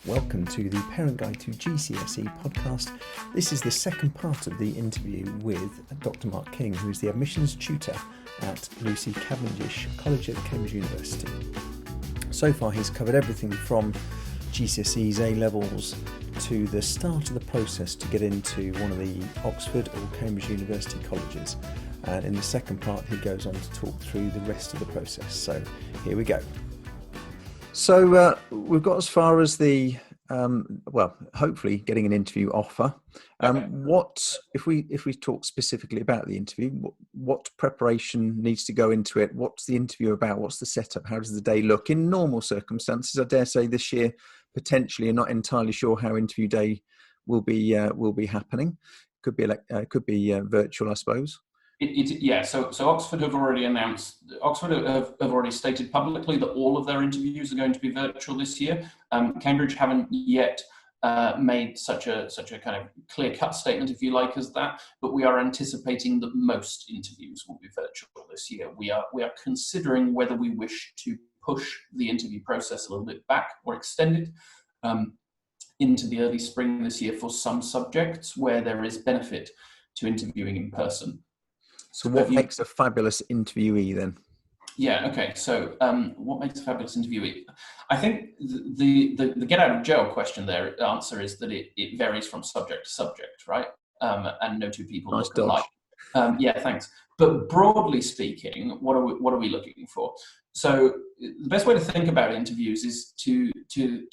Welcome to the Parent Guide to GCSE podcast. This is the second part of the interview with Dr. Mark King, who is the admissions tutor at Lucy Cavendish College at Cambridge University. So far he's covered everything from GCSEs, A-levels to the start of the process to get into one of the Oxford or Cambridge University colleges. And in the second part he goes on to talk through the rest of the process. So here we go. So we've got as far as the, hopefully getting an interview offer. What, if we talk specifically about the interview, what preparation needs to go into it? What's the interview about? What's the setup? How does the day look? In normal circumstances, I dare say this year, potentially, you're not entirely sure how interview day will be happening. Could be virtual, I suppose. So Oxford have already announced, have already stated publicly that all of their interviews are going to be virtual this year. Cambridge haven't yet made such a kind of clear-cut statement, if you like, as that, but we are anticipating that most interviews will be virtual this year. We are considering whether we wish to push the interview process a little bit back or extend it into the early spring this year for some subjects where there is benefit to interviewing in person. So what makes a fabulous interviewee then? Yeah, okay. So what makes a fabulous interviewee? I think the get out of jail question there, answer is that it varies from subject to subject, right? And no two people nice look alike. Yeah, thanks. But broadly speaking, what are we looking for? So the best way to think about interviews is to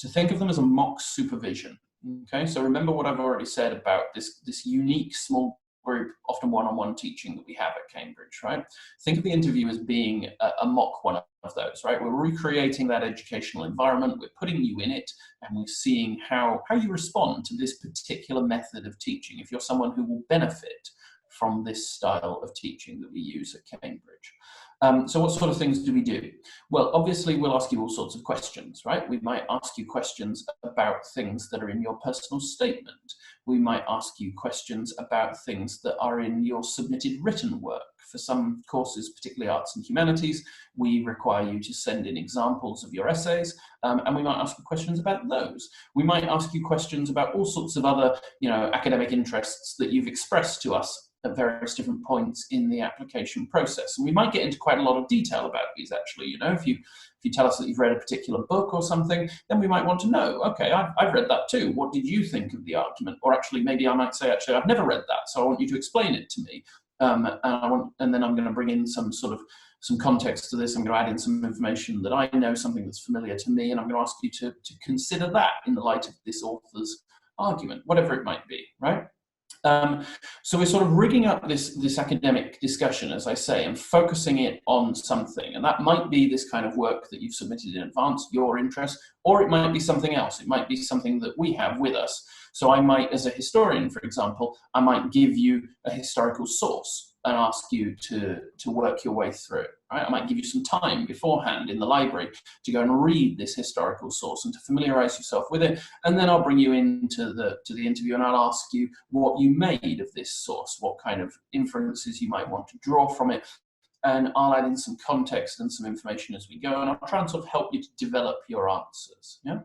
think of them as a mock supervision. Okay, so remember what I've already said about this unique small group, often one-on-one teaching that we have at Cambridge, right? Think of the interview as being a mock one of those, right? We're recreating that educational environment, we're putting you in it, and we're seeing how you respond to this particular method of teaching, if you're someone who will benefit from this style of teaching that we use at Cambridge. So what sort of things do we do? Well, obviously, we'll ask you all sorts of questions, right? We might ask you questions about things that are in your personal statement. We might ask you questions about things that are in your submitted written work. For some courses, particularly arts and humanities, we require you to send in examples of your essays, and we might ask you questions about those. We might ask you questions about all sorts of other, academic interests that you've expressed to us at various different points in the application process. And we might get into quite a lot of detail about these, actually. If you tell us that you've read a particular book or something, then we might want to know, okay, I've read that too. What did you think of the argument? Or actually, maybe I might say, actually, I've never read that, so I want you to explain it to me. And then I'm going to bring in some context to this. I'm going to add in some information that I know, something that's familiar to me, and I'm going to ask you to consider that in the light of this author's argument, whatever it might be, right? So we're sort of rigging up this academic discussion, as I say, and focusing it on something. And that might be this kind of work that you've submitted in advance, your interest, or it might be something else. It might be something that we have with us. So I might, as a historian, for example, I might give you a historical source and ask you to work your way through it. Right? I might give you some time beforehand in the library to go and read this historical source and to familiarize yourself with it. And then I'll bring you into the interview and I'll ask you what you made of this source, what kind of inferences you might want to draw from it. And I'll add in some context and some information as we go, and I'll try and sort of help you to develop your answers. Yeah.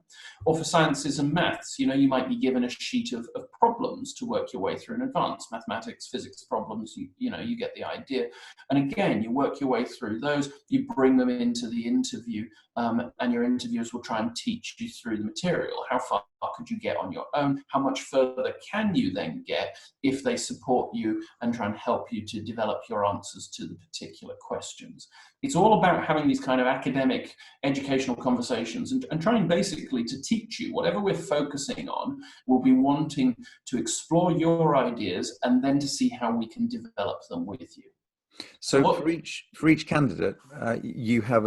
Or for sciences and maths, you might be given a sheet of problems to work your way through in advance. Mathematics, physics problems, you get the idea. And again, you work your way through those, you bring them into the interview, and your interviewers will try and teach you through the material. How far could you get on your own? How much further can you then get if they support you and try and help you to develop your answers to the particular questions? It's all about having these kind of academic, educational conversations and trying basically to teach you whatever we're focusing on. We'll be wanting to explore your ideas and then to see how we can develop them with you. So for each candidate, you have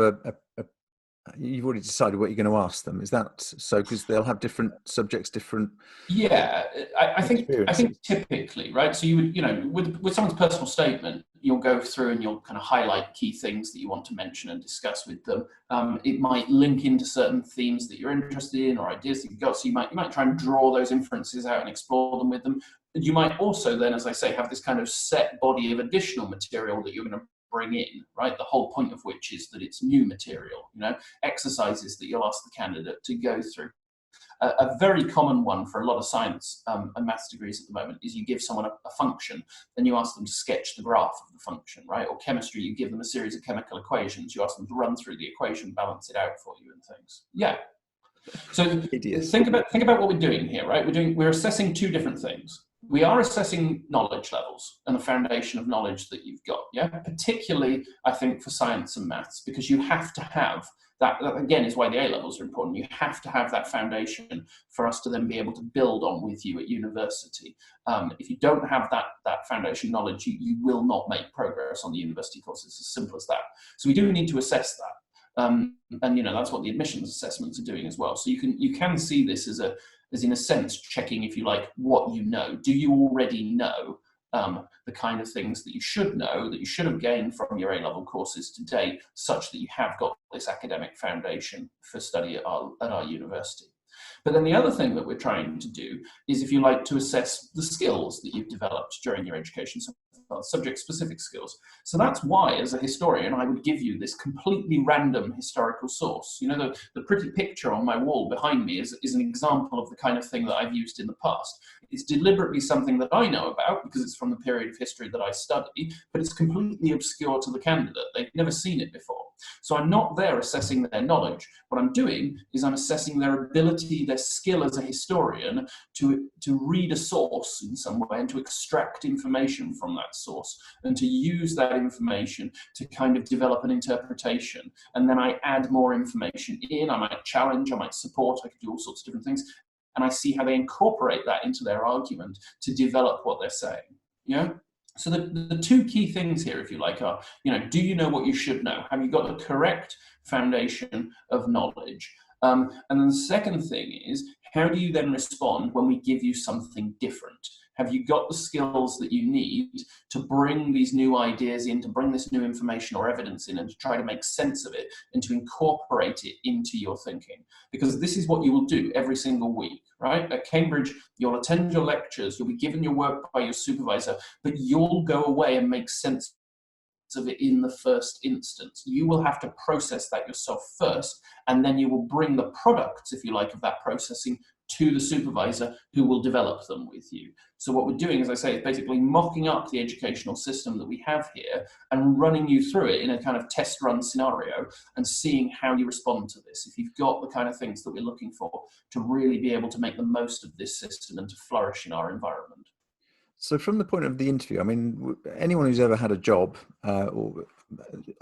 you've already decided what you're going to ask them. Is that so? Because they'll have different subjects, different. Yeah, I think typically, right? So you would, with someone's personal statement, you'll go through and you'll kind of highlight key things that you want to mention and discuss with them. It might link into certain themes that you're interested in or ideas that you've got. So you might try and draw those inferences out and explore them with them. You might also then, as I say, have this kind of set body of additional material that you're going to bring in, right? The whole point of which is that it's new material, exercises that you'll ask the candidate to go through. A very common one for a lot of science and maths degrees at the moment is you give someone a function, and you ask them to sketch the graph of the function, right? Or chemistry, you give them a series of chemical equations, you ask them to run through the equation, balance it out for you and things. Yeah. So think about what we're doing here, right? We're assessing two different things. We are assessing knowledge levels and the foundation of knowledge that you've got, yeah? Particularly, I think, for science and maths, because you have to have that, again, is why the A-levels are important. You have to have that foundation for us to then be able to build on with you at university. If you don't have that foundation knowledge, you will not make progress on the university course. It's as simple as that. So we do need to assess that. And that's what the admissions assessments are doing as well. So you can see this as in a sense checking, if you like, what you know. Do you already know the kind of things that you should know, that you should have gained from your A-level courses to date, such that you have got this academic foundation for study at our university? But then the other thing that we're trying to do is, if you like, to assess the skills that you've developed during your education, so subject-specific skills. So that's why, as a historian, I would give you this completely random historical source. The pretty picture on my wall behind me is an example of the kind of thing that I've used in the past. It's deliberately something that I know about because it's from the period of history that I study, but it's completely obscure to the candidate. They've never seen it before. So I'm not there assessing their knowledge. What I'm doing is I'm assessing their ability, their skill as a historian to read a source in some way and to extract information from that source and to use that information to kind of develop an interpretation. And then I add more information in. I might challenge, I might support, I could do all sorts of different things. And I see how they incorporate that into their argument to develop what they're saying. So the two key things here, if you like, are, do you know what you should know? Have you got the correct foundation of knowledge? And then the second thing is, how do you then respond when we give you something different? Have you got the skills that you need to bring these new ideas in, to bring this new information or evidence in, and to try to make sense of it and to incorporate it into your thinking? Because this is what you will do every single week, right? At Cambridge, you'll attend your lectures, you'll be given your work by your supervisor, but you'll go away and make sense of it in the first instance. You will have to process that yourself first, and then you will bring the products, if you like, of that processing to the supervisor, who will develop them with you. So what we're doing, as I say, is basically mocking up the educational system that we have here and running you through it in a kind of test run scenario and seeing how you respond to this. If you've got the kind of things that we're looking for to really be able to make the most of this system and to flourish in our environment. So from the point of the interview, I mean, anyone who's ever had a job, or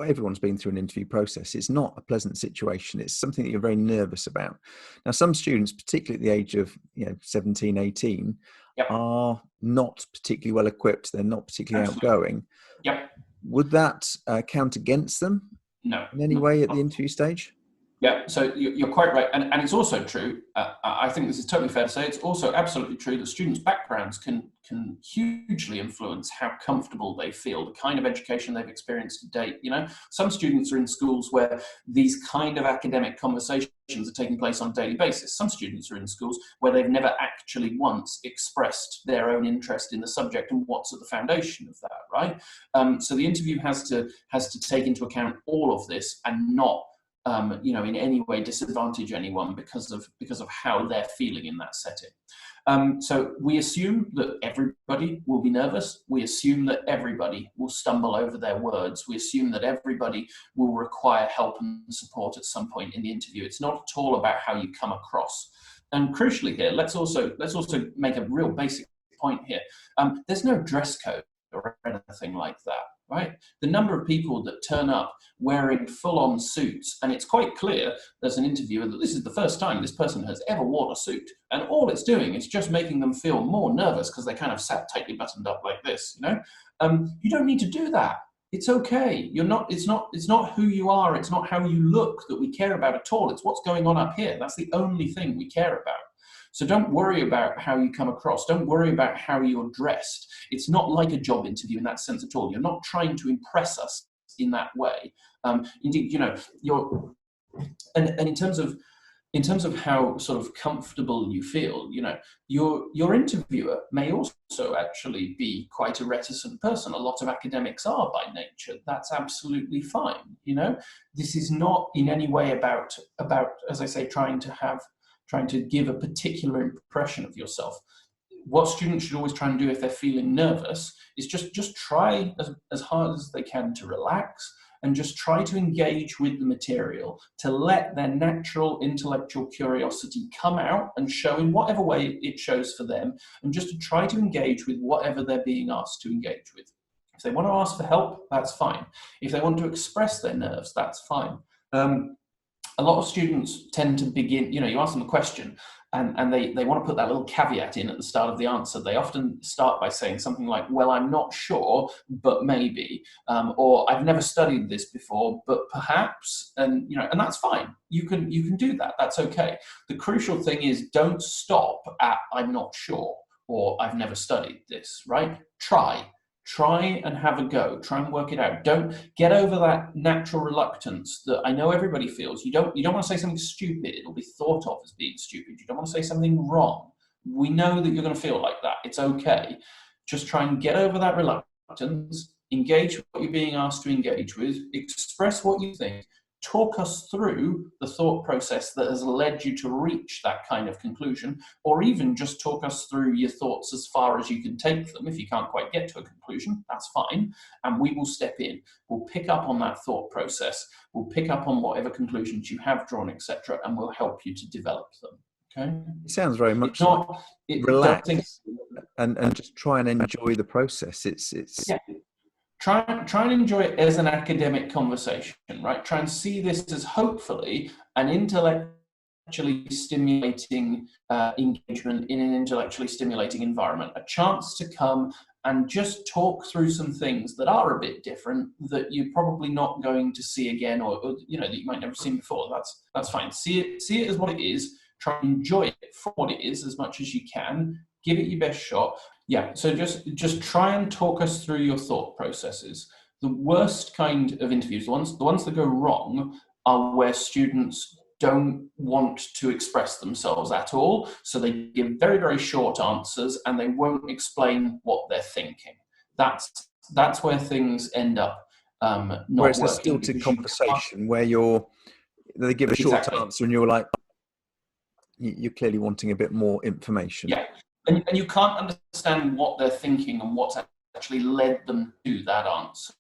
everyone's been through an interview process, it's not a pleasant situation. It's something that you're very nervous about. Now, some students, particularly at the age of 17, 18, Yep. are not particularly well equipped. They're not particularly Absolutely. outgoing. Yep. Would that count against them No. in any way at the interview stage? Yeah, so you're quite right. And it's also true, I think this is totally fair to say, it's also absolutely true that students' backgrounds can hugely influence how comfortable they feel, the kind of education they've experienced to date. Some students are in schools where these kind of academic conversations are taking place on a daily basis. Some students are in schools where they've never actually once expressed their own interest in the subject and what's at the foundation of that, right? So the interview has to take into account all of this and not in any way disadvantage anyone because of how they're feeling in that setting. So we assume that everybody will be nervous. We assume that everybody will stumble over their words. We assume that everybody will require help and support at some point in the interview. It's not at all about how you come across. And crucially here, let's also make a real basic point here. There's no dress code or anything like that, right? The number of people that turn up wearing full-on suits, and it's quite clear there's an interviewer that this is the first time this person has ever worn a suit, and all it's doing is just making them feel more nervous because they kind of sat tightly buttoned up like this, You don't need to do that. It's okay. It's not who you are. It's not how you look that we care about at all. It's what's going on up here. That's the only thing we care about. So don't worry about how you come across. Don't worry about how you're dressed. It's not like a job interview in that sense at all. You're not trying to impress us in that way. Indeed, and in terms of how sort of comfortable you feel, your interviewer may also actually be quite a reticent person. A lot of academics are by nature. That's absolutely fine. This is not in any way about, as I say, trying trying to give a particular impression of yourself. What students should always try and do if they're feeling nervous is just try as hard as they can to relax and just try to engage with the material, to let their natural intellectual curiosity come out and show in whatever way it shows for them, and just to try to engage with whatever they're being asked to engage with. If they want to ask for help, that's fine. If they want to express their nerves, that's fine. A lot of students tend to begin, you ask them a question and they want to put that little caveat in at the start of the answer. They often start by saying something like, well, I'm not sure, but maybe, or I've never studied this before, but perhaps, and that's fine. You can do that. That's okay. The crucial thing is, don't stop at I'm not sure or I've never studied this, right? Try and have a go. Try and work it out. Don't get over that natural reluctance that I know everybody feels. You don't want to say something stupid. It'll be thought of as being stupid. You don't want to say something wrong. We know that you're going to feel like that. It's okay. Just try and get over that reluctance. Engage with what you're being asked to engage with. Express what you think. Talk us through the thought process that has led you to reach that kind of conclusion, or even just talk us through your thoughts as far as you can take them. If you can't quite get to a conclusion, that's fine, and we will step in. We'll pick up on that thought process. We'll pick up on whatever conclusions you have drawn, etc., and we'll help you to develop them. Okay? It sounds very much relax and just try and enjoy the process. It's yeah. Try and enjoy it as an academic conversation, right? Try and see this as hopefully an intellectually stimulating engagement in an intellectually stimulating environment, a chance to come and just talk through some things that are a bit different that you're probably not going to see again, or that you might never seen before. That's fine. See it as what it is. Try and enjoy it for what it is as much as you can. Give it your best shot. Yeah, so just try and talk us through your thought processes. The worst kind of interviews, the ones that go wrong, are where students don't want to express themselves at all. So they give very, very short answers and they won't explain what they're thinking. That's where things end up not where it's working. a stilted conversation where they give a short answer and you're like, you're clearly wanting a bit more information. Yeah. And you can't understand what they're thinking and what's actually led them to that answer.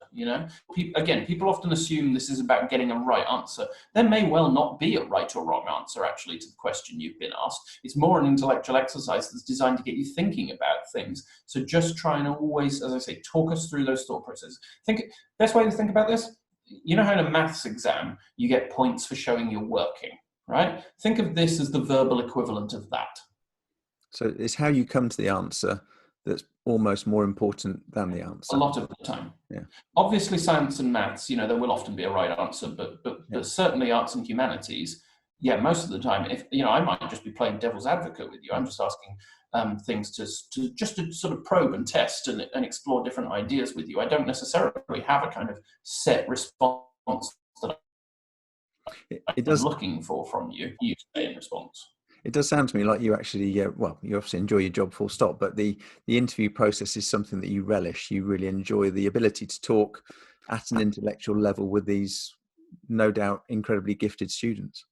People often assume this is about getting a right answer. There may well not be a right or wrong answer actually to the question you've been asked. It's more an intellectual exercise that's designed to get you thinking about things. So just try and always, as I say, talk us through those thought processes. Best way to think about this, how in a maths exam you get points for showing you're working, right? Think of this as the verbal equivalent of that. So it's how you come to the answer that's almost more important than the answer. A lot of the time. Yeah. Obviously, science and maths, there will often be a right answer, but certainly arts and humanities, most of the time, if I might just be playing devil's advocate with you. I'm just asking things to sort of probe and test and explore different ideas with you. I don't necessarily have a kind of set response that I'm looking for from you. You say in response. It does sound to me like you actually, you obviously enjoy your job full stop, but the interview process is something that you relish. You really enjoy the ability to talk at an intellectual level with these, no doubt, incredibly gifted students.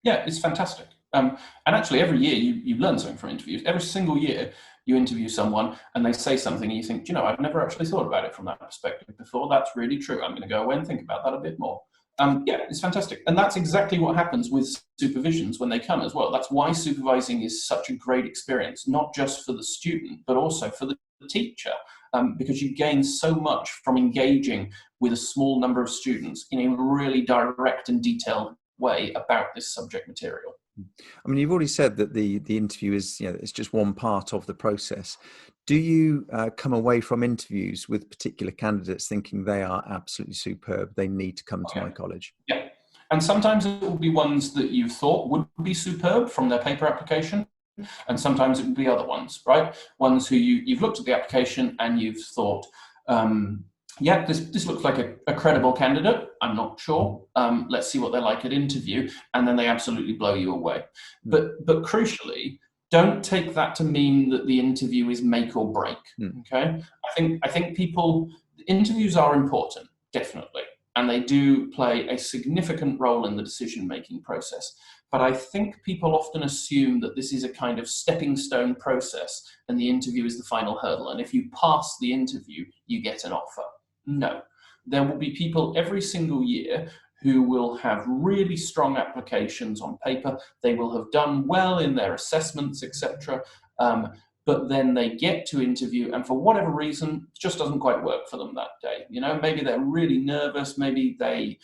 Yeah, it's fantastic. And actually every year you learn something from interviews. Every single year you interview someone and they say something and you think, I've never actually thought about it from that perspective before. That's really true. I'm going to go away and think about that a bit more. It's fantastic. And that's exactly what happens with supervisions when they come as well. That's why supervising is such a great experience, not just for the student, but also for the teacher, because you gain so much from engaging with a small number of students in a really direct and detailed way about this subject material. I mean, you've already said that the interview is, it's just one part of the process. Do you come away from interviews with particular candidates thinking they are absolutely superb, they need to come to my college? Yeah. And sometimes it will be ones that you thought would be superb from their paper application. And sometimes it will be other ones, right? Ones who you've looked at the application and you've thought, this looks like a credible candidate. I'm not sure. Let's see what they're like at interview. And then they absolutely blow you away. But crucially, don't take that to mean that the interview is make or break. Okay. I think interviews are important, definitely. And they do play a significant role in the decision-making process. but I think people often assume that this is a kind of stepping stone process and the interview is the final hurdle. And if you pass the interview, you get an offer. No. There will be people every single year who will have really strong applications on paper. They will have done well in their assessments, etc. But then they get to interview, and for whatever reason, it just doesn't quite work for them that day. Maybe they're really nervous. Maybe they,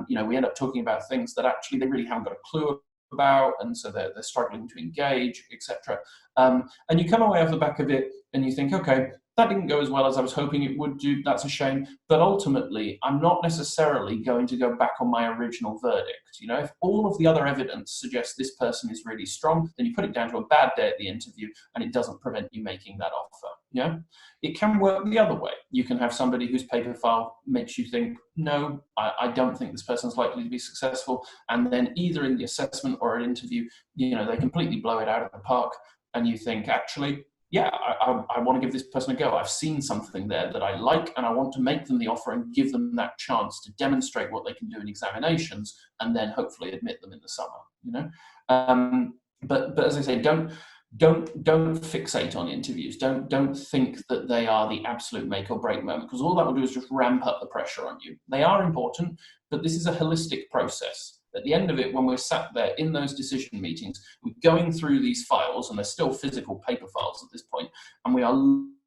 we end up talking about things that actually they really haven't got a clue about, and so they're struggling to engage, etc. And you come away off the back of it, and you think, okay, that didn't go as well as I was hoping it would do. That's a shame. But ultimately, I'm not necessarily going to go back on my original verdict. If all of the other evidence suggests this person is really strong, then you put it down to a bad day at the interview, and it doesn't prevent you making that offer. It can work the other way. You can have somebody whose paper file makes you think, no, I don't think this person's likely to be successful. And then either in the assessment or an interview, they completely blow it out of the park, and you think, actually, yeah, I want to give this person a go. I've seen something there that I like, and I want to make them the offer and give them that chance to demonstrate what they can do in examinations, and then hopefully admit them in the summer. But as I say, don't fixate on interviews. Don't think that they are the absolute make or break moment, because all that will do is just ramp up the pressure on you. They are important, but this is a holistic process. At the end of it, when we're sat there in those decision meetings, we're going through these files, and they're still physical paper files at this point, and we are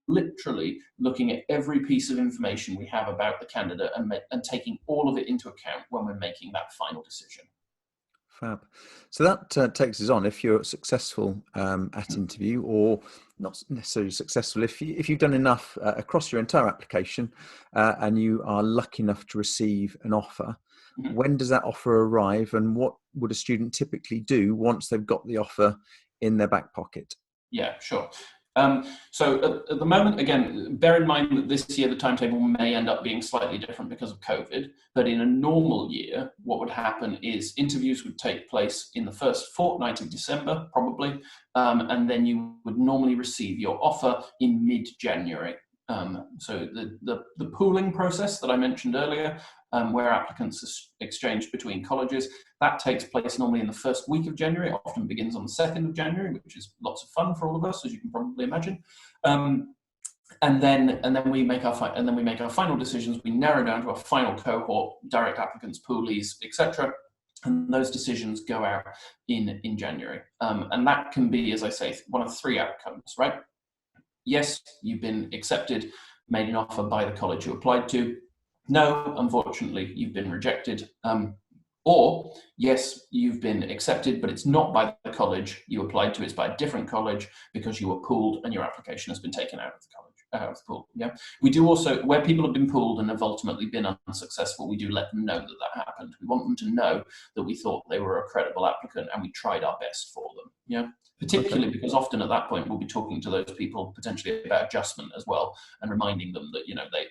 literally looking at every piece of information we have about the candidate and taking all of it into account when we're making that final decision. Fab. So that takes us on. If you're successful at interview, or not necessarily successful, if you've done enough across your entire application and you are lucky enough to receive an offer, when does that offer arrive, and what would a student typically do once they've got the offer in their back pocket? Yeah, sure. So at the moment, again, bear in mind that this year the timetable may end up being slightly different because of COVID, but in a normal year, what would happen is interviews would take place in the first fortnight of December, probably, and then you would normally receive your offer in mid-January. So the pooling process that I mentioned earlier, where applicants are exchanged between colleges, that takes place normally in the first week of January. It often begins on the 2nd of January, which is lots of fun for all of us, as you can probably imagine. And then we make our final decisions. We narrow down to a final cohort, direct applicants, poolies, etc. And those decisions go out in January. And that can be, as I say, one of three outcomes, right? Yes, you've been accepted, made an offer by the college you applied to. No, unfortunately, you've been rejected. Or, yes, you've been accepted, but it's not by the college you applied to, it's by a different college because you were pooled and your application has been taken out of the college, out of the pool. Yeah. We do also, where people have been pooled and have ultimately been unsuccessful, we do let them know that happened. We want them to know that we thought they were a credible applicant and we tried our best for them. Yeah. Particularly because often at that point we'll be talking to those people potentially about adjustment as well, and reminding them that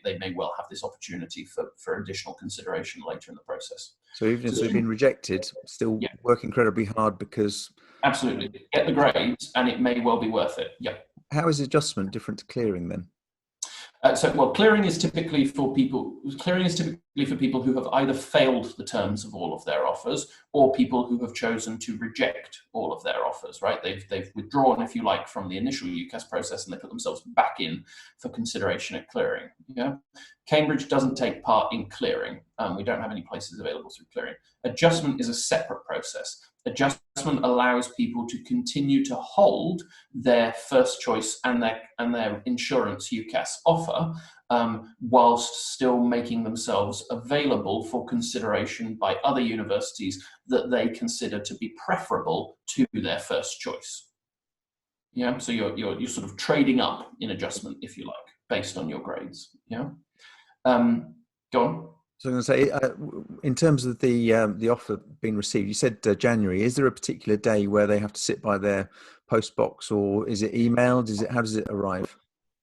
they may well have this opportunity for additional consideration later in the process. So even if they've been rejected, still work incredibly hard because... Absolutely. Get the grades and it may well be worth it. Yeah. How is adjustment different to clearing then? Clearing is typically for people who have either failed the terms of all of their offers, or people who have chosen to reject all of their offers, right? They've withdrawn, if you like, from the initial UCAS process and they put themselves back in for consideration at clearing. Yeah. Cambridge doesn't take part in clearing. We don't have any places available through clearing. Adjustment is a separate process. Adjustment allows people to continue to hold their first choice and their insurance UCAS offer, whilst still making themselves available for consideration by other universities that they consider to be preferable to their first choice. Yeah, so you're sort of trading up in adjustment, if you like, based on your grades. Yeah, go on. So I'm going to say, in terms of the offer being received, you said January. Is there a particular day where they have to sit by their post box, or is it emailed? How does it arrive?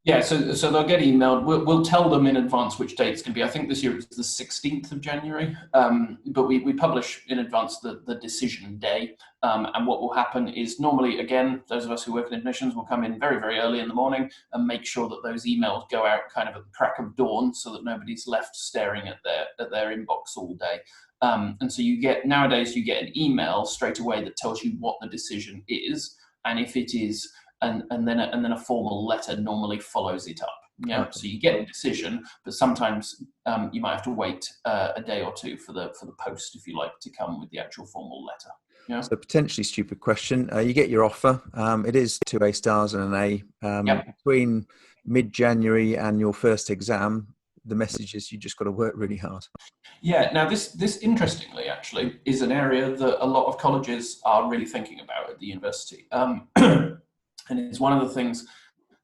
Yeah, so they'll get emailed. We'll tell them in advance which date it's going to be. I think this year it's the 16th of January, but we publish in advance the decision day. And what will happen is normally, again, those of us who work in admissions will come in very, very early in the morning and make sure that those emails go out kind of at the crack of dawn so that nobody's left staring at their inbox all day. And so nowadays you get an email straight away that tells you what the decision is, and if it is, and then a formal letter normally follows it up. Yeah, okay. So you get a decision, but sometimes you might have to wait a day or two for the post, if you like, to come with the actual formal letter. Yeah. So potentially stupid question. You get your offer. It is 2 A stars and an A. Yep. Between mid-January and your first exam, the message is you just got to work really hard. Yeah. Now, this interestingly, actually, is an area that a lot of colleges are really thinking about at the university. And it's one of the things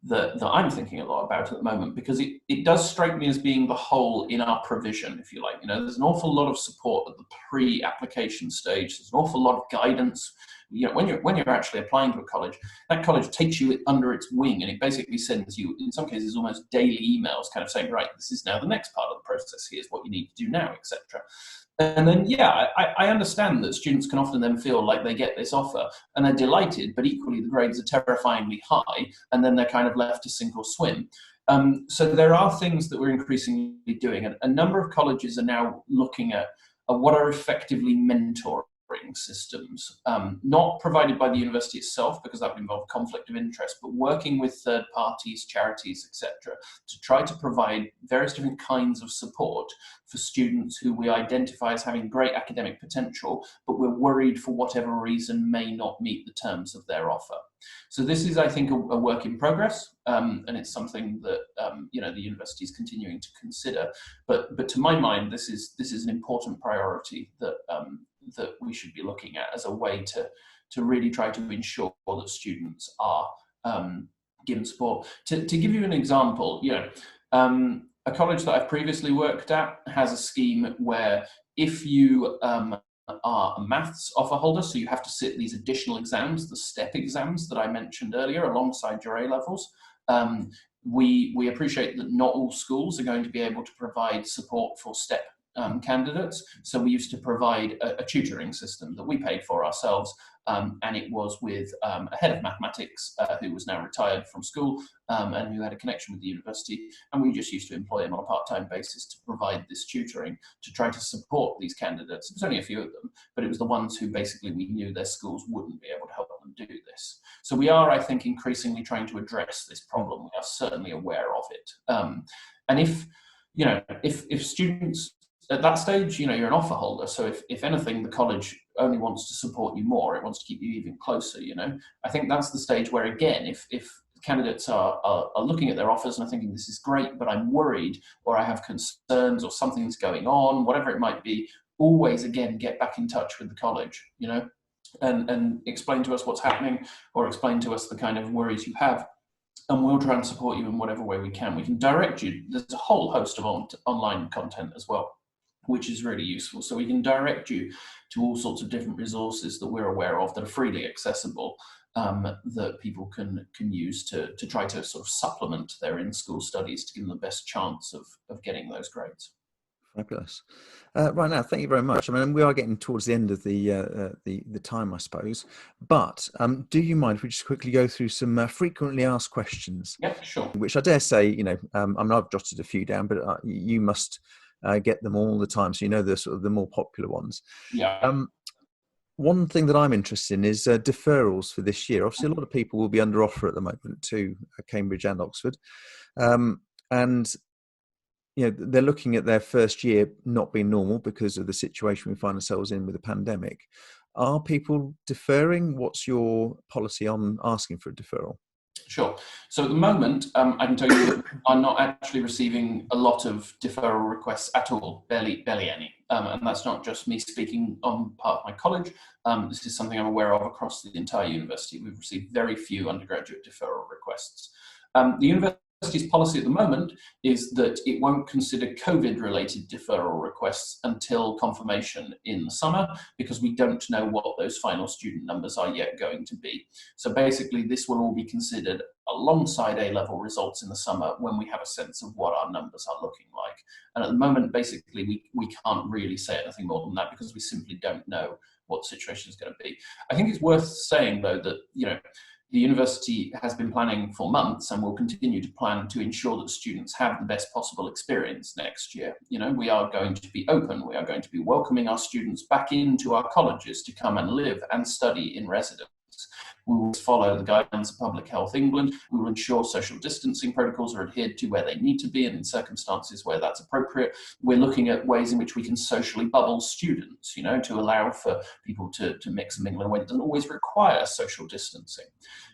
that I'm thinking a lot about at the moment, because it does strike me as being the hole in our provision, if you like. There's an awful lot of support at the pre-application stage. There's an awful lot of guidance. When you're actually applying to a college, that college takes you under its wing, and it basically sends you, in some cases, almost daily emails, kind of saying, right, this is now the next part of the process. Here's what you need to do now, etc. And then, I understand that students can often then feel like they get this offer and they're delighted, but equally the grades are terrifyingly high, and then they're kind of left to sink or swim. So there are things that we're increasingly doing, and a number of colleges are now looking at what are effectively mentoring systems, not provided by the university itself, because that would involve conflict of interest, but working with third parties, charities, etc., to try to provide various different kinds of support for students who we identify as having great academic potential, but we're worried for whatever reason may not meet the terms of their offer. So this is, I think, a work in progress, and it's something that the university is continuing to consider. But to my mind, this is an important priority that we should be looking at as a way to really try to ensure that students are given support. To give you an example, a college that I've previously worked at has a scheme where if you are a maths offer holder, so you have to sit these additional exams, the STEP exams that I mentioned earlier, alongside your A-levels. We appreciate that not all schools are going to be able to provide support for STEP candidates, so we used to provide a tutoring system that we paid for ourselves, and it was with a head of mathematics who was now retired from school and who had a connection with the university, and we just used to employ him on a part-time basis to provide this tutoring to try to support these candidates. It was only a few of them, but it was the ones who basically we knew their schools wouldn't be able to help them do this. So we are, I think, increasingly trying to address this problem. We are certainly aware of it, and if students at that stage, you're an offer holder. So if anything, the college only wants to support you more. It wants to keep you even closer. I think that's the stage where, again, if candidates are looking at their offers and are thinking, this is great, but I'm worried, or I have concerns, or something's going on, whatever it might be, always, again, get back in touch with the college, and explain to us what's happening, or explain to us the kind of worries you have. And we'll try and support you in whatever way we can. We can direct you. There's a whole host of online content as well, which is really useful. So we can direct you to all sorts of different resources that we're aware of that are freely accessible, that people can use to try to sort of supplement their in-school studies to give them the best chance of getting those grades. Fabulous. Right now, thank you very much. I mean, we are getting towards the end of the time, I suppose. But do you mind if we just quickly go through some frequently asked questions? Yeah, sure. Which I dare say, I've jotted a few down, but you must get them all the time, so the sort of the more popular ones. Yeah. One thing that I'm interested in is deferrals for this year. Obviously, a lot of people will be under offer at the moment to Cambridge and Oxford, and they're looking at their first year not being normal because of the situation we find ourselves in with the pandemic. Are people deferring? What's your policy on asking for a deferral? Sure. So at the moment, I can tell you that I'm not actually receiving a lot of deferral requests at all, barely any. And that's not just me speaking on part of my college. This is something I'm aware of across the entire university. We've received very few undergraduate deferral requests. The university's policy at the moment is that it won't consider COVID-related deferral requests until confirmation in the summer, because we don't know what those final student numbers are yet going to be. So basically, this will all be considered alongside A-level results in the summer when we have a sense of what our numbers are looking like. And at the moment, basically, we can't really say anything more than that because we simply don't know what the situation is going to be. I think it's worth saying, though, that, the university has been planning for months and will continue to plan to ensure that students have the best possible experience next year. We are going to be open. We are going to be welcoming our students back into our colleges to come and live and study in residence. We will follow the guidelines of Public Health England. We will ensure social distancing protocols are adhered to where they need to be and in circumstances where that's appropriate. We're looking at ways in which we can socially bubble students, to allow for people to mix and mingle in a way that doesn't always require social distancing.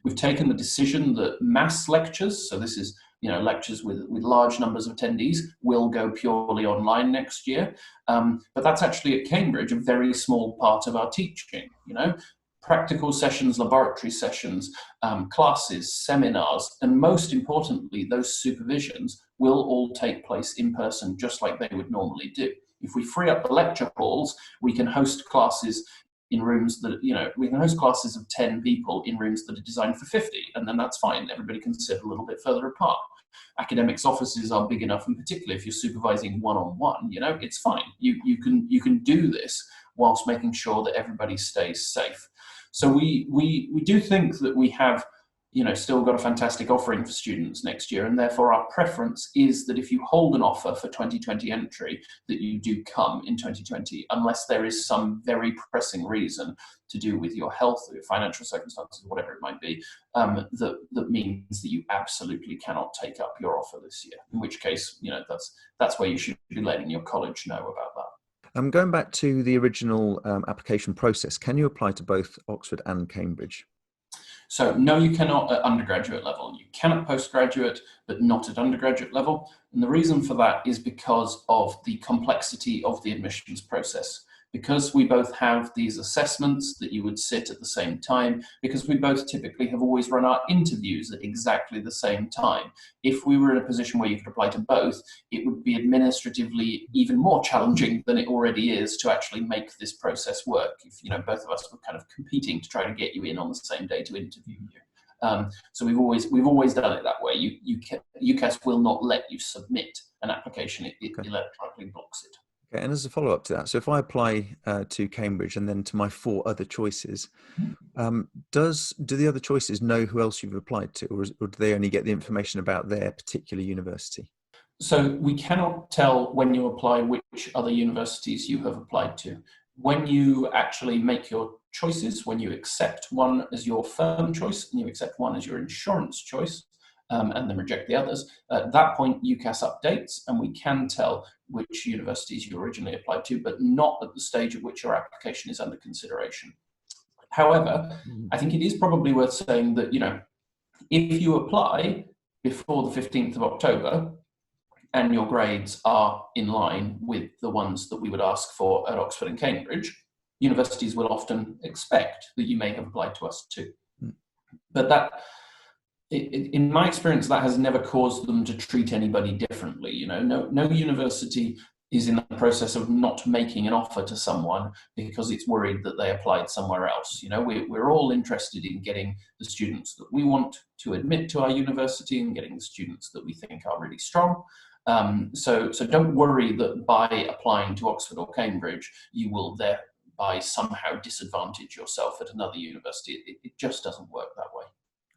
We've taken the decision that mass lectures, so this is lectures with large numbers of attendees, will go purely online next year. But that's actually at Cambridge a very small part of our teaching, Practical sessions, laboratory sessions, classes, seminars, and most importantly, those supervisions will all take place in person just like they would normally do. If we free up the lecture halls, we can host classes in rooms that, we can host classes of 10 people in rooms that are designed for 50, and then that's fine. Everybody can sit a little bit further apart. Academics' offices are big enough, and particularly if you're supervising one-on-one, it's fine. You can do this whilst making sure that everybody stays safe. So we do think that we have, still got a fantastic offering for students next year, and therefore our preference is that if you hold an offer for 2020 entry, that you do come in 2020, unless there is some very pressing reason to do with your health or your financial circumstances, whatever it might be, that means that you absolutely cannot take up your offer this year, in which case, that's where you should be letting your college know about that. Going back to the original application process, can you apply to both Oxford and Cambridge? So no, you cannot at undergraduate level. You can at postgraduate, but not at undergraduate level. And the reason for that is because of the complexity of the admissions process. Because we both have these assessments that you would sit at the same time, because we both typically have always run our interviews at exactly the same time. If we were in a position where you could apply to both, it would be administratively even more challenging than it already is to actually make this process work. If both of us were kind of competing to try to get you in on the same day to interview you. So we've always done it that way. UCAS will not let you submit an application; it electronically blocks it. Okay, and as a follow-up to that, so if I apply to Cambridge and then to my 4 other choices, do the other choices know who else you've applied to, or do they only get the information about their particular university? So we cannot tell when you apply which other universities you have applied to. When you actually make your choices, when you accept one as your firm choice and you accept one as your insurance choice, and then reject the others. At that point, UCAS updates, and we can tell which universities you originally applied to, but not at the stage at which your application is under consideration. However, I think it is probably worth saying that, if you apply before the 15th of October, and your grades are in line with the ones that we would ask for at Oxford and Cambridge, universities will often expect that you may have applied to us too. But in my experience, that has never caused them to treat anybody differently. No university is in the process of not making an offer to someone because it's worried that they applied somewhere else. We're all interested in getting the students that we want to admit to our university and getting the students that we think are really strong. So don't worry that by applying to Oxford or Cambridge, you will thereby somehow disadvantage yourself at another university. It just doesn't work that way.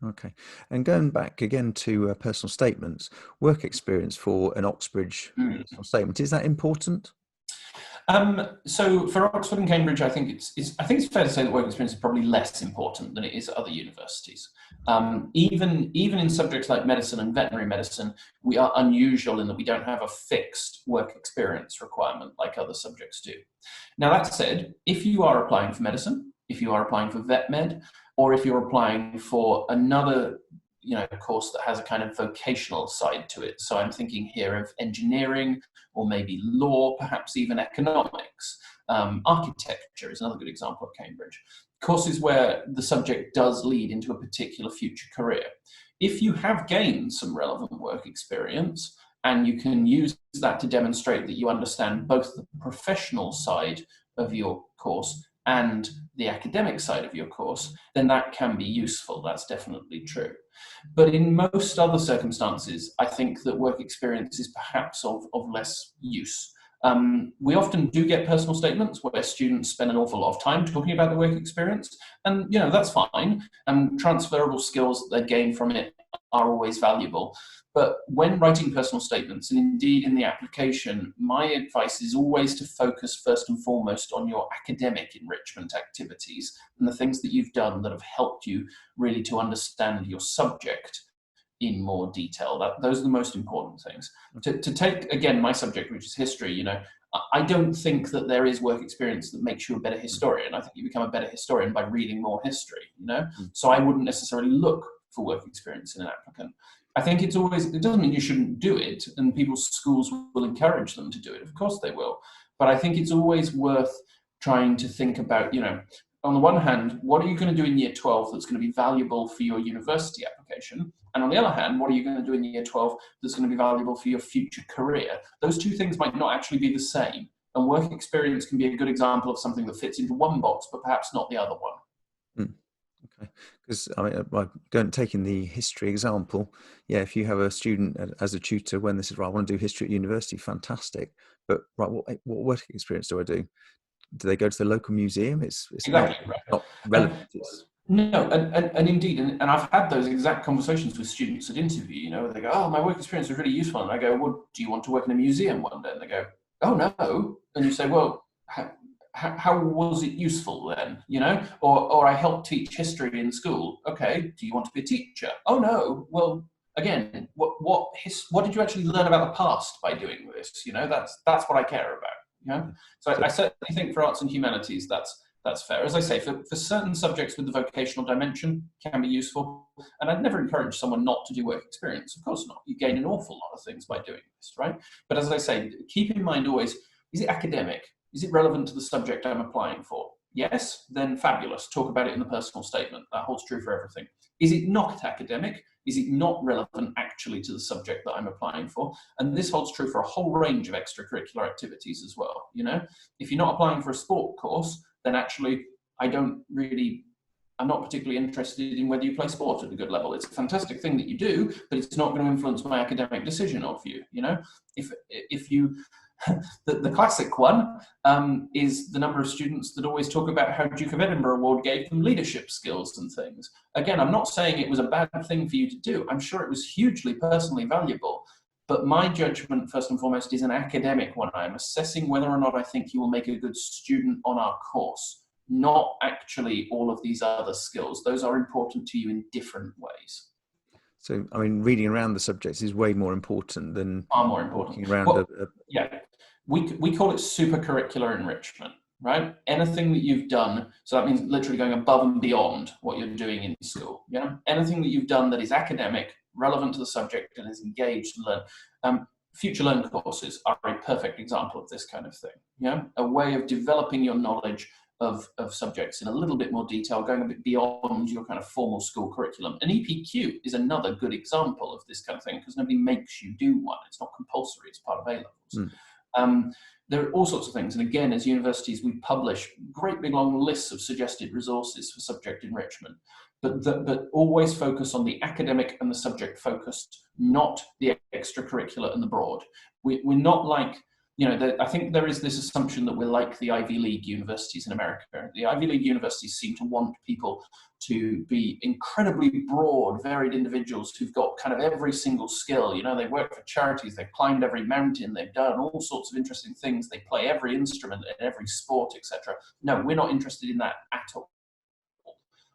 Okay. And going back again to personal statements, work experience for an Oxbridge personal statement, is that important? So for Oxford and Cambridge, I think it's fair to say that work experience is probably less important than it is at other universities. Even in subjects like medicine and veterinary medicine, we are unusual in that we don't have a fixed work experience requirement like other subjects do. Now that said, if you are applying for medicine, if you are applying for vet med, or if you're applying for another course that has a kind of vocational side to it. So I'm thinking here of engineering, or maybe law, perhaps even economics. Architecture is another good example of Cambridge. Courses where the subject does lead into a particular future career. If you have gained some relevant work experience, and you can use that to demonstrate that you understand both the professional side of your course and the academic side of your course, then that can be useful. That's definitely true. But in most other circumstances, I think that work experience is perhaps of less use. We often do get personal statements where students spend an awful lot of time talking about the work experience, and that's fine. And transferable skills that they gain from it are always valuable. But when writing personal statements, and indeed in the application, my advice is always to focus first and foremost on your academic enrichment activities and the things that you've done that have helped you really to understand your subject in more detail. Those are the most important things. To take, again, my subject, which is history, I don't think that there is work experience that makes you a better historian. I think you become a better historian by reading more history, So I wouldn't necessarily look for work experience in an applicant. I think it doesn't mean you shouldn't do it, and people's schools will encourage them to do it. Of course they will. But I think it's always worth trying to think about, on the one hand, what are you going to do in year 12 that's going to be valuable for your university application? And on the other hand, what are you going to do in year 12 that's going to be valuable for your future career? Those two things might not actually be the same. And work experience can be a good example of something that fits into one box, but perhaps not the other one. Okay, because taking the history example, if you have a student as a tutor when this is right, I want to do history at university, fantastic. But right, what work experience do I do? Do they go to the local museum? It's exactly not relevant. No, and indeed, and I've had those exact conversations with students at interview. They go, "Oh, my work experience was really useful," and I go, "Well, do you want to work in a museum one day?" And they go, "Oh no," and you say, "Well, how was it useful then?" Or I helped teach history in school. Okay, do you want to be a teacher? Oh no. Well, again, what did you actually learn about the past by doing this? That's what I care about. So I certainly think for arts and humanities, that's fair. As I say, for certain subjects with the vocational dimension can be useful. And I'd never encourage someone not to do work experience. Of course not. You gain an awful lot of things by doing this, right? But as I say, keep in mind always, is it academic? Is it relevant to the subject I'm applying for? Yes, then fabulous. Talk about it in the personal statement. That holds true for everything. Is it not academic? Is it not relevant actually to the subject that I'm applying for? And this holds true for a whole range of extracurricular activities as well. If you're not applying for a sport course, then actually I'm not particularly interested in whether you play sport at a good level. It's a fantastic thing that you do, but it's not going to influence my academic decision of you. If you the classic one is the number of students that always talk about how Duke of Edinburgh Award gave them leadership skills and things. Again, I'm not saying it was a bad thing for you to do. I'm sure it was hugely personally valuable. But my judgment, first and foremost, is an academic one. I'm assessing whether or not I think you will make a good student on our course, not actually all of these other skills. Those are important to you in different ways. So, reading around the subjects is way more important than far more important. Around we call it supercurricular enrichment, right? Anything that you've done, so that means literally going above and beyond what you're doing in school. Anything that you've done that is academic, relevant to the subject, and is engaged and learn. Future Learn courses are a perfect example of this kind of thing. A way of developing your knowledge of subjects in a little bit more detail, going a bit beyond your kind of formal school curriculum. And EPQ is another good example of this kind of thing because nobody makes you do one. It's not compulsory, it's part of A-levels. There are all sorts of things. And again, as universities, we publish great big long lists of suggested resources for subject enrichment. But always focus on the academic and the subject focused, not the extracurricular and the broad. We're not like, I think there is this assumption that we're like the Ivy League universities in America. The Ivy League universities seem to want people to be incredibly broad, varied individuals who've got kind of every single skill. They work for charities, they've climbed every mountain, they've done all sorts of interesting things, they play every instrument in every sport, etc. No, we're not interested in that at all.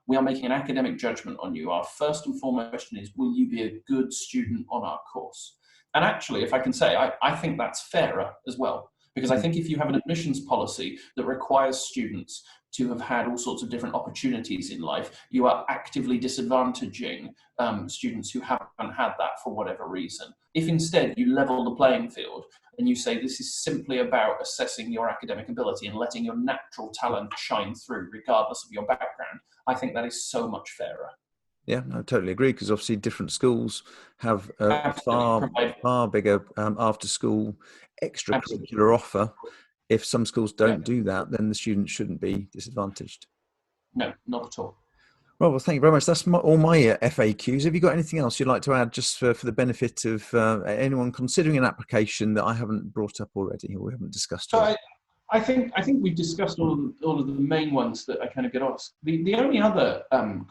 We are making an academic judgment on you. Our first and foremost question is, will you be a good student on our course? And actually, if I can say, I think that's fairer as well. Because I think if you have an admissions policy that requires students to have had all sorts of different opportunities in life, you are actively disadvantaging students who haven't had that for whatever reason. If instead you level the playing field and you say this is simply about assessing your academic ability and letting your natural talent shine through regardless of your background, I think that is so much fairer. Yeah, I totally agree, because obviously different schools have a far bigger after-school extracurricular offer, if some schools don't do that, then the students shouldn't be disadvantaged. No, not at all. Well, thank you very much. That's all my FAQs. Have you got anything else you'd like to add, just for the benefit of anyone considering an application that I haven't brought up already or we haven't discussed So yet? I think we've discussed all of the main ones that I kind of get asked. The only other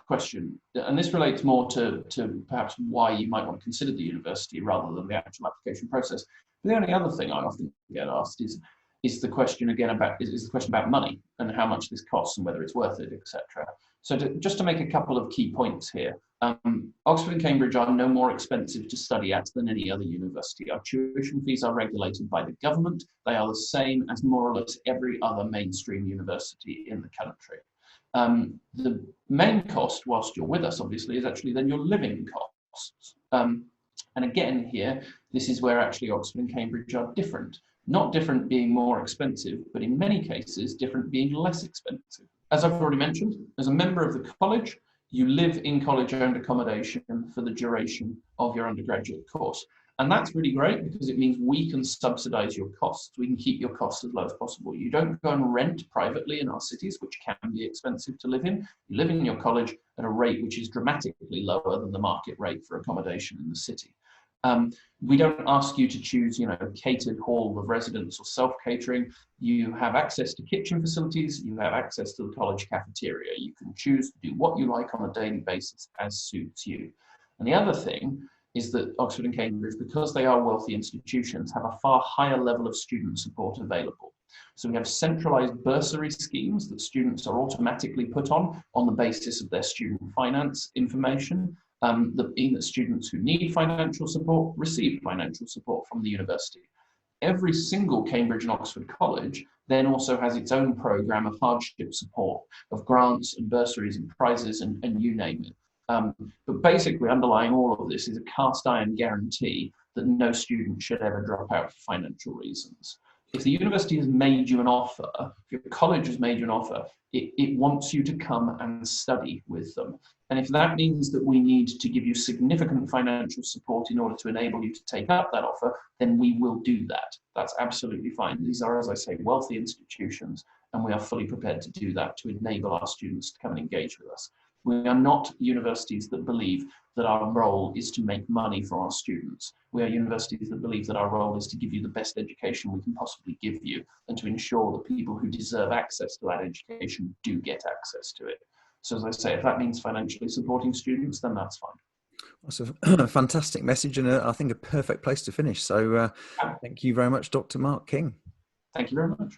question, and this relates more to perhaps why you might want to consider the university rather than the actual application process. The only other thing I often get asked is the question again about is the question about money and how much this costs and whether it's worth it, etc. So just to make a couple of key points here, Oxford and Cambridge are no more expensive to study at than any other university. Our tuition fees are regulated by the government. They are the same as more or less every other mainstream university in the country. The main cost, whilst you're with us, obviously, is actually then your living costs. And again here, this is where actually Oxford and Cambridge are different. Not different being more expensive, but in many cases, different being less expensive. As I've already mentioned, as a member of the college, you live in college-owned accommodation for the duration of your undergraduate course. And that's really great because it means we can subsidize your costs. We can keep your costs as low as possible. You don't go and rent privately in our cities, which can be expensive to live in. You live in your college at a rate which is dramatically lower than the market rate for accommodation in the city. We don't ask you to choose, a catered hall of residence or self-catering. You have access to kitchen facilities. You have access to the college cafeteria. You can choose to do what you like on a daily basis as suits you. And the other thing is that Oxford and Cambridge, because they are wealthy institutions, have a far higher level of student support available. So we have centralized bursary schemes that students are automatically put on the basis of their student finance information. That mean that students who need financial support receive financial support from the university. Every single Cambridge and Oxford college then also has its own program of hardship support, of grants and bursaries and prizes and you name it. But basically underlying all of this is a cast iron guarantee that no student should ever drop out for financial reasons. If the university has made you an offer, if your college has made you an offer, it wants you to come and study with them. And if that means that we need to give you significant financial support in order to enable you to take up that offer, then we will do that. That's absolutely fine. These are, as I say, wealthy institutions, and we are fully prepared to do that to enable our students to come and engage with us. We are not universities that believe that our role is to make money for our students. We are universities that believe that our role is to give you the best education we can possibly give you and to ensure that people who deserve access to that education do get access to it. So as I say, if that means financially supporting students, then that's fine. That's a fantastic message and I think a perfect place to finish. So thank you very much, Dr. Mark King. Thank you very much.